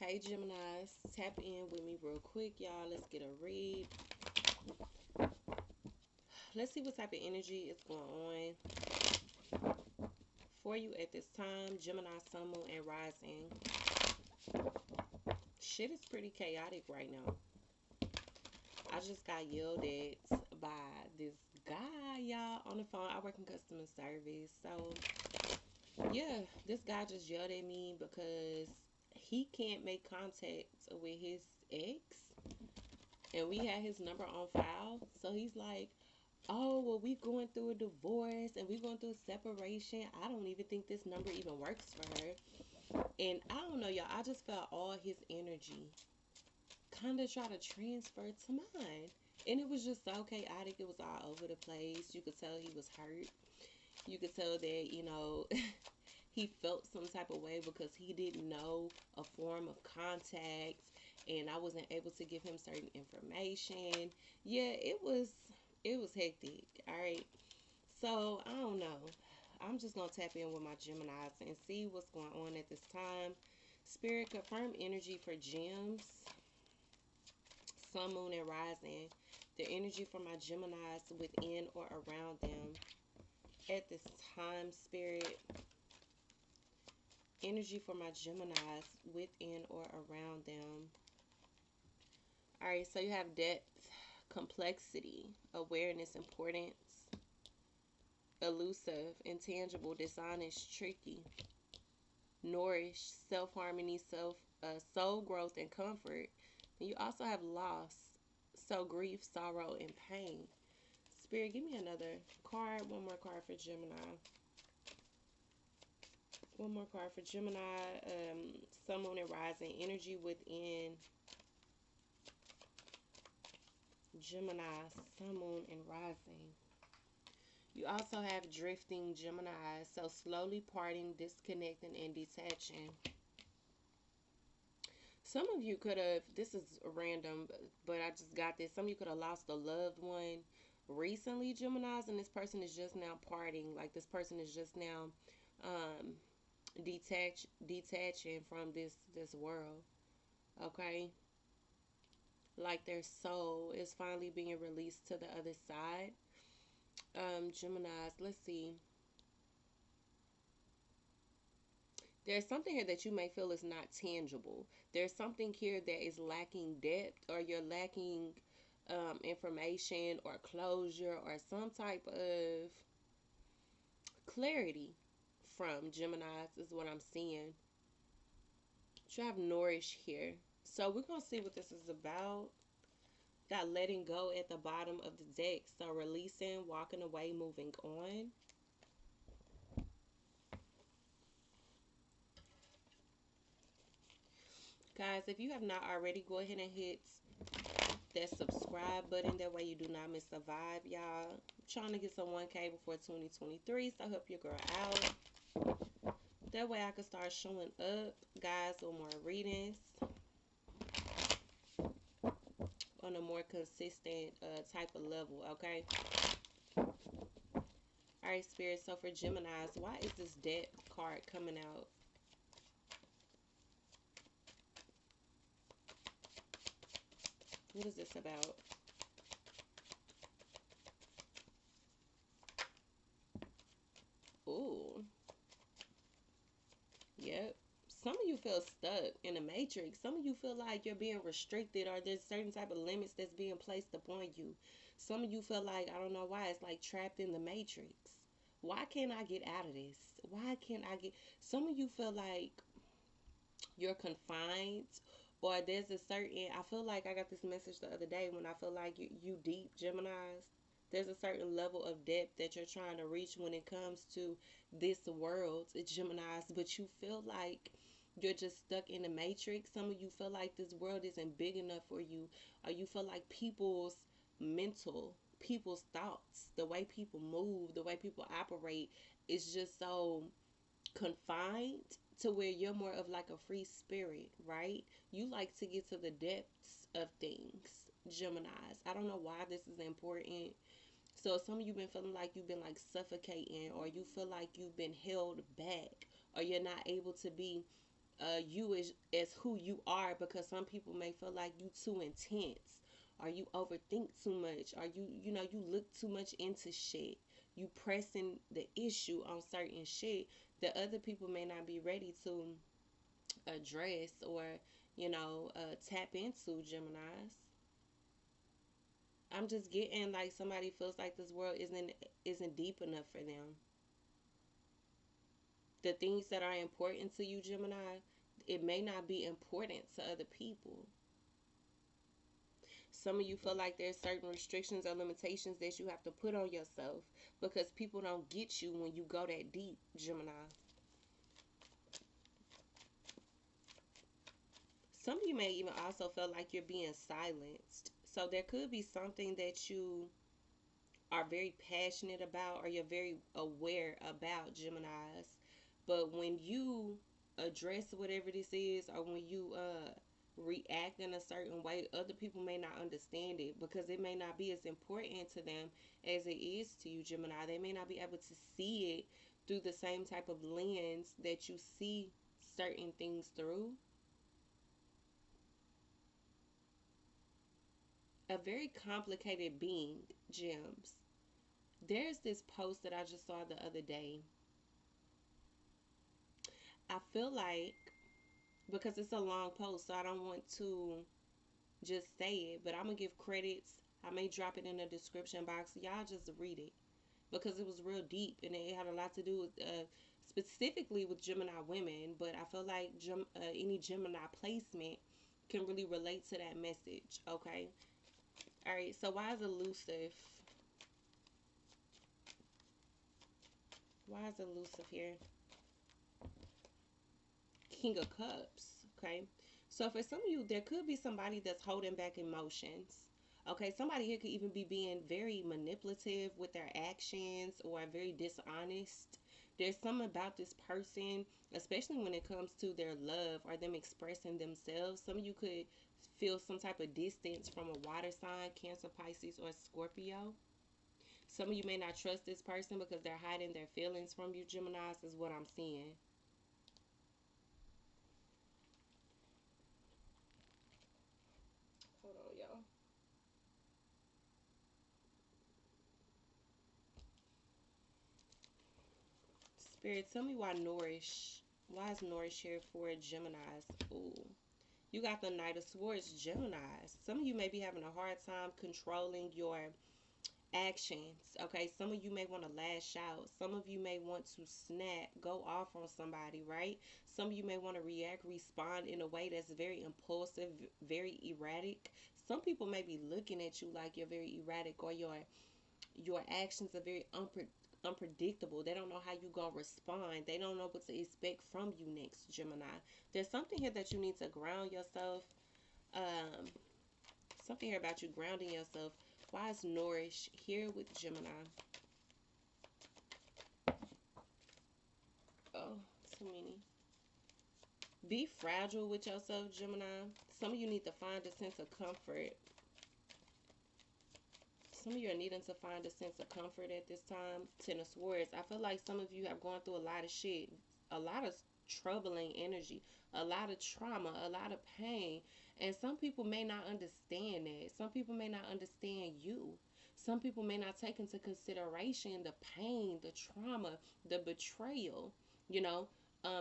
Hey Geminis, tap in with me real quick, y'all. Let's get a read. Let's see what type of energy is going on for you at this time. Gemini, Sun, Moon, and Rising. Shit is pretty chaotic right now. I just got yelled at by this guy, y'all, on the phone. I work in customer service. So, yeah, this guy just yelled at me because he can't make contact with his ex. And we had his number on file. So he's like, oh, well, we going through a divorce and we going through a separation. I don't even think this number even works for her. And I don't know, y'all. I just felt all his energy kind of try to transfer to mine. And it was just so chaotic. It was all over the place. You could tell he was hurt. You could tell that, he felt some type of way because he didn't know a form of contact and I wasn't able to give him certain information. Yeah, it was hectic. All right. So, I don't know. I'm just going to tap in with my Geminis and see what's going on at this time. Spirit, confirm energy for gems, Sun, Moon, and Rising. The energy for my Geminis within or around them at this time, Spirit. Energy for my Geminis within or around them. Alright, so you have depth, complexity, awareness, importance, elusive, intangible, dishonest, tricky, nourish, self-harmony, soul growth, and comfort. And you also have loss, so grief, sorrow, and pain. Spirit, give me another card, one more card for Gemini. One more card for Gemini, Sun, Moon, and Rising. Energy within Gemini, Sun, Moon, and Rising. You also have drifting Gemini, so slowly parting, disconnecting, and detaching. Some of you could have, this is random, but I just got this. Some of you could have lost a loved one recently, Geminis, and this person is just now parting. Like this person is just now detaching from this world. Okay? Like their soul is finally being released to the other side. Geminis, let's see. There's something here that you may feel is not tangible. There's something here that is lacking depth, or you're lacking information or closure or some type of clarity from Geminis is what I'm seeing. You have nourish here. So we're going to see what this is about. Got letting go at the bottom of the deck. So releasing, walking away, moving on. Guys, if you have not already, go ahead and hit that subscribe button. That way you do not miss a vibe, y'all. I'm trying to get some 1K before 2023, so help your girl out. That way I can start showing up, guys, with more readings on a more consistent type of level, okay? Alright, Spirit, so for Geminis, why is this depth card coming out? What is this about? Ooh. Yep. Some of you feel stuck in a matrix. Some of you feel like you're being restricted, or there's certain type of limits that's being placed upon you. Some of you feel like, I don't know why, it's like trapped in the matrix. Why can't I get out of this? Why can't I get... Some of you feel like you're confined, or there's a certain... I feel like I got this message the other day when I feel like you deep, Geminis. There's a certain level of depth that you're trying to reach when it comes to this world, Geminis, but you feel like you're just stuck in the matrix. Some of you feel like this world isn't big enough for you, or you feel like people's thoughts, the way people move, the way people operate is just so confined to where you're more of like a free spirit, right? You like to get to the depths of things, Geminis. I don't know why this is important. So some of you been feeling like you've been like suffocating, or you feel like you've been held back, or you're not able to be you as who you are, because some people may feel like you too intense, or you overthink too much, or you look too much into shit. You pressing the issue on certain shit that other people may not be ready to address or tap into, Geminis. I'm just getting like somebody feels like this world isn't deep enough for them. The things that are important to you, Gemini, it may not be important to other people. Some of you feel like there's certain restrictions or limitations that you have to put on yourself because people don't get you when you go that deep, Gemini. Some of you may even also feel like you're being silenced. So there could be something that you are very passionate about or you're very aware about, Geminis. But when you address whatever this is, or when you react in a certain way, other people may not understand it because it may not be as important to them as it is to you, Gemini. They may not be able to see it through the same type of lens that you see certain things through. A very complicated being, Gems. There's this post that I just saw the other day. I feel like, because it's a long post, so I don't want to just say it, but I'm going to give credits. I may drop it in the description box. Y'all just read it because it was real deep and it had a lot to do with, specifically with Gemini women, but I feel like any Gemini placement can really relate to that message, okay? All right, so why is elusive? Why is elusive here? King of Cups, okay? So for some of you, there could be somebody that's holding back emotions. Okay, somebody here could even be being very manipulative with their actions or very dishonest. There's something about this person, especially when it comes to their love or them expressing themselves. Some of you could feel some type of distance from a water sign, Cancer, Pisces, or Scorpio. Some of you may not trust this person because they're hiding their feelings from you, Geminis, is what I'm seeing. Hold on, y'all. Spirit, tell me why Nourish. Why is Nourish here for Geminis? Ooh. You got the Knight of Swords, Geminis. Some of you may be having a hard time controlling your actions. Okay, some of you may want to lash out. Some of you may want to snap, go off on somebody, right? Some of you may want to react, respond in a way that's very impulsive, very erratic. Some people may be looking at you like you're very erratic, or your actions are very unpredictable. They don't know how you gonna respond. They don't know what to expect from you next, Gemini. There's something here that you need to ground yourself. Um, Something here about you grounding yourself. Why is Nourish here with Gemini? Oh, too many. Be fragile with yourself, Gemini. Some of you need to find a sense of comfort. Some of you are needing to find a sense of comfort at this time. Ten of Swords. I feel like some of you have gone through a lot of shit. A lot of troubling energy. A lot of trauma. A lot of pain. And some people may not understand that. Some people may not understand you. Some people may not take into consideration the pain, the trauma, the betrayal, you know,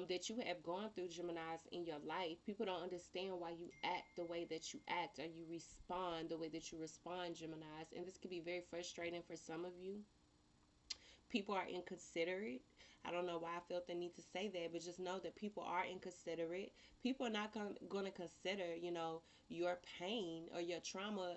that you have gone through, Geminis, in your life. People don't understand why you act the way that you act, or you respond the way that you respond, Geminis. And this can be very frustrating for some of you. People are inconsiderate. I don't know why I felt the need to say that, but just know that people are inconsiderate. People are not going to consider, your pain or your trauma.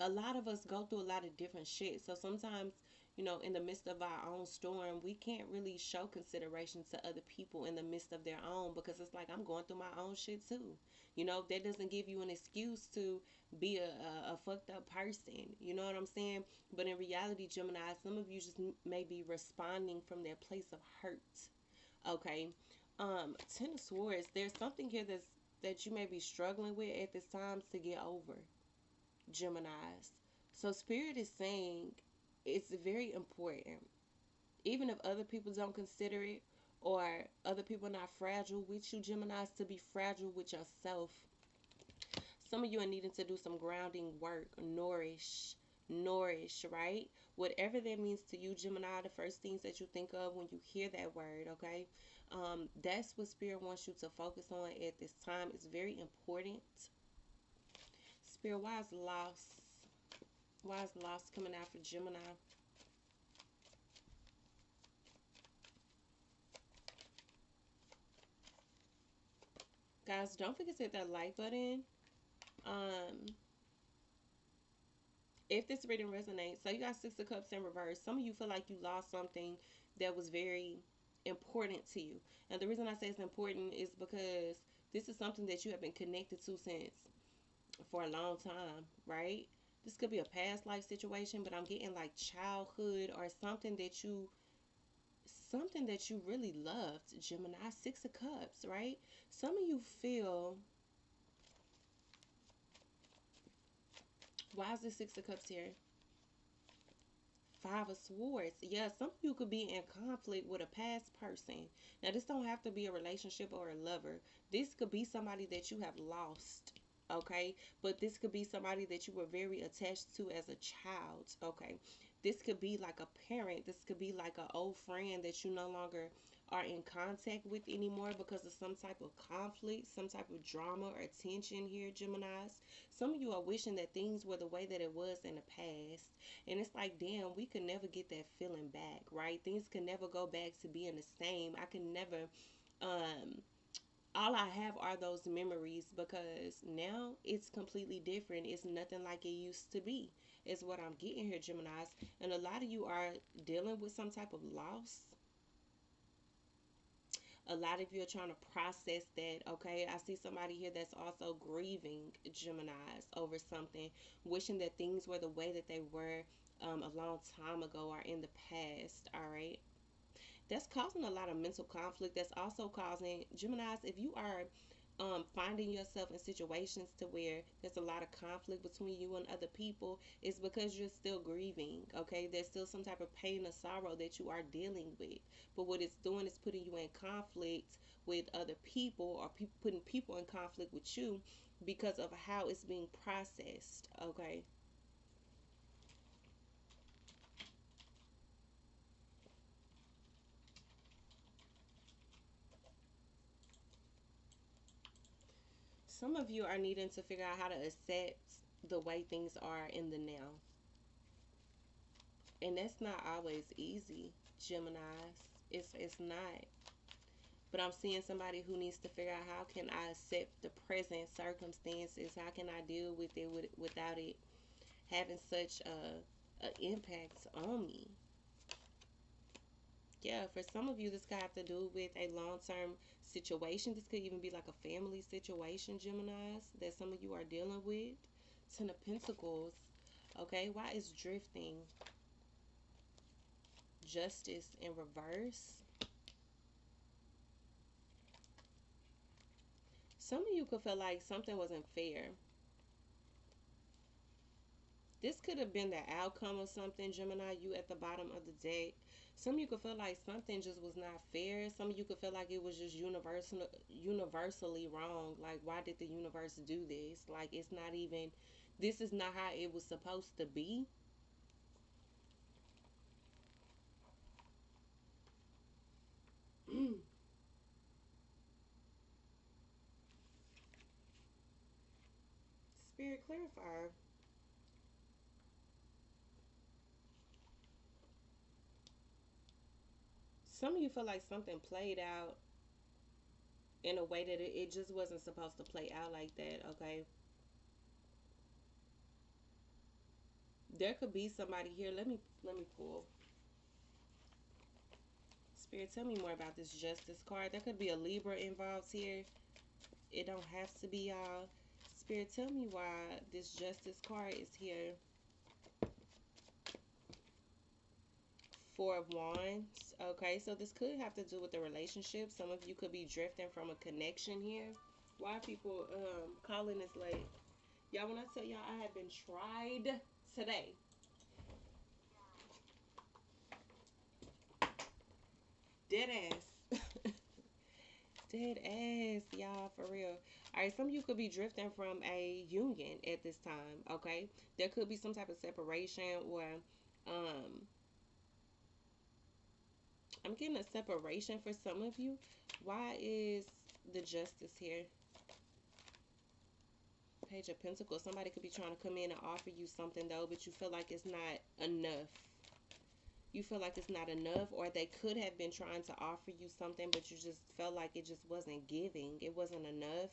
A lot of us go through a lot of different shit. So sometimes, in the midst of our own storm, we can't really show consideration to other people in the midst of their own, because it's like, I'm going through my own shit too. That doesn't give you an excuse to be a fucked up person. You know what I'm saying? But in reality, Gemini, some of you just may be responding from their place of hurt. Okay. Ten of Swords, there's something here that you may be struggling with at this time to get over, Geminis. So Spirit is saying it's very important, even if other people don't consider it, or other people not fragile with you, Geminis, to be fragile with yourself. Some of you are needing to do some grounding work, nourish, right? Whatever that means to you, Gemini, the first things that you think of when you hear that word, okay? That's what Spirit wants you to focus on at this time. It's very important. Spirit, why is loss? Why is loss coming out for Gemini? Guys, don't forget to hit that like button. If this reading resonates, so you got Six of Cups in reverse. Some of you feel like you lost something that was very important to you. And the reason I say it's important is because this is something that you have been connected to since for a long time, right? This could be a past life situation, but I'm getting like childhood or something that you really loved, Gemini. Six of Cups, right? Some of you feel, why is the Six of Cups here? Five of Swords. Yeah, some of you could be in conflict with a past person. Now, this don't have to be a relationship or a lover. This could be somebody that you have lost, okay? But this could be somebody that you were very attached to as a child, okay? This could be like a parent. This could be like an old friend that you no longer are in contact with anymore because of some type of conflict, some type of drama or tension here, Geminis. Some of you are wishing that things were the way that it was in the past. And it's like, damn, we could never get that feeling back, right? Things can never go back to being the same. I can never, all I have are those memories because now it's completely different. It's nothing like it used to be, is what I'm getting here, Geminis. And a lot of you are dealing with some type of loss. A lot of you are trying to process that, okay? I see somebody here that's also grieving, Geminis, over something, wishing that things were the way that they were a long time ago or in the past, all right? That's causing a lot of mental conflict. That's also causing, Geminis, if you are finding yourself in situations to where there's a lot of conflict between you and other people, it's because you're still grieving, okay? There's still some type of pain or sorrow that you are dealing with. But what it's doing is putting you in conflict with other people, or putting people in conflict with you because of how it's being processed, okay? Some of you are needing to figure out how to accept the way things are in the now. And that's not always easy, Geminis. It's not. But I'm seeing somebody who needs to figure out, how can I accept the present circumstances? How can I deal with it without it having such a impact on me? Yeah, for some of you, this could have to do with a long-term situation. This could even be like a family situation, Geminis, that some of you are dealing with. Ten of Pentacles. Okay, why is drifting? Justice in reverse. Some of you could feel like something wasn't fair. This could have been the outcome of something, Gemini, you at the bottom of the deck. Some of you could feel like something just was not fair. Some of you could feel like it was just universally wrong. Like, why did the universe do this? Like, it's not even, this is not how it was supposed to be. Spirit clarifier. Some of you feel like something played out in a way that it just wasn't supposed to play out like that, okay? There could be somebody here. Let me pull. Spirit, tell me more about this Justice card. There could be a Libra involved here. It don't have to be y'all. Spirit, tell me why this Justice card is here. Four of Wands. Okay, so this could have to do with the relationship. Some of you could be drifting from a connection here. Why are people calling this late? Y'all, when I tell y'all I have been tried today. Dead ass. Dead ass, y'all, for real. All right, some of you could be drifting from a union at this time, okay? There could be some type of separation or um I'm getting a separation for some of you. Why is the justice here? Page of Pentacles. Somebody could be trying to come in and offer you something though, but you feel like it's not enough. You feel like it's not enough, or they could have been trying to offer you something, but you just felt like it just wasn't giving. It wasn't enough.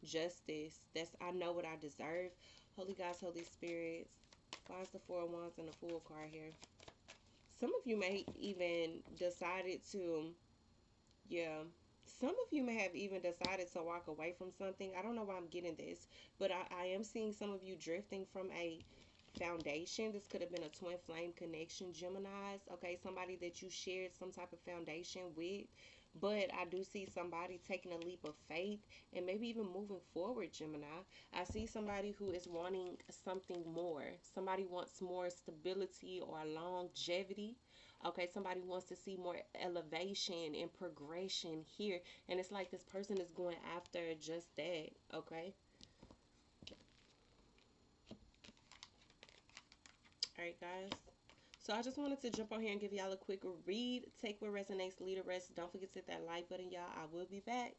Justice. That's, I know what I deserve. Holy Gods, Holy Spirits. Why is the Four of Wands and the Fool card here? Some of you may even decided to, yeah. Some of you may have even decided to walk away from something. I don't know why I'm getting this, but I am seeing some of you drifting from a foundation. This could have been a twin flame connection, Geminis. Okay, somebody that you shared some type of foundation with. But I do see somebody taking a leap of faith and maybe even moving forward, Gemini. I see somebody who is wanting something more. Somebody wants more stability or longevity. Okay, somebody wants to see more elevation and progression here. And it's like this person is going after just that. Okay. All right, guys. So I just wanted to jump on here and give y'all a quick read. Take what resonates, leave the rest. Don't forget to hit that like button, y'all. I will be back.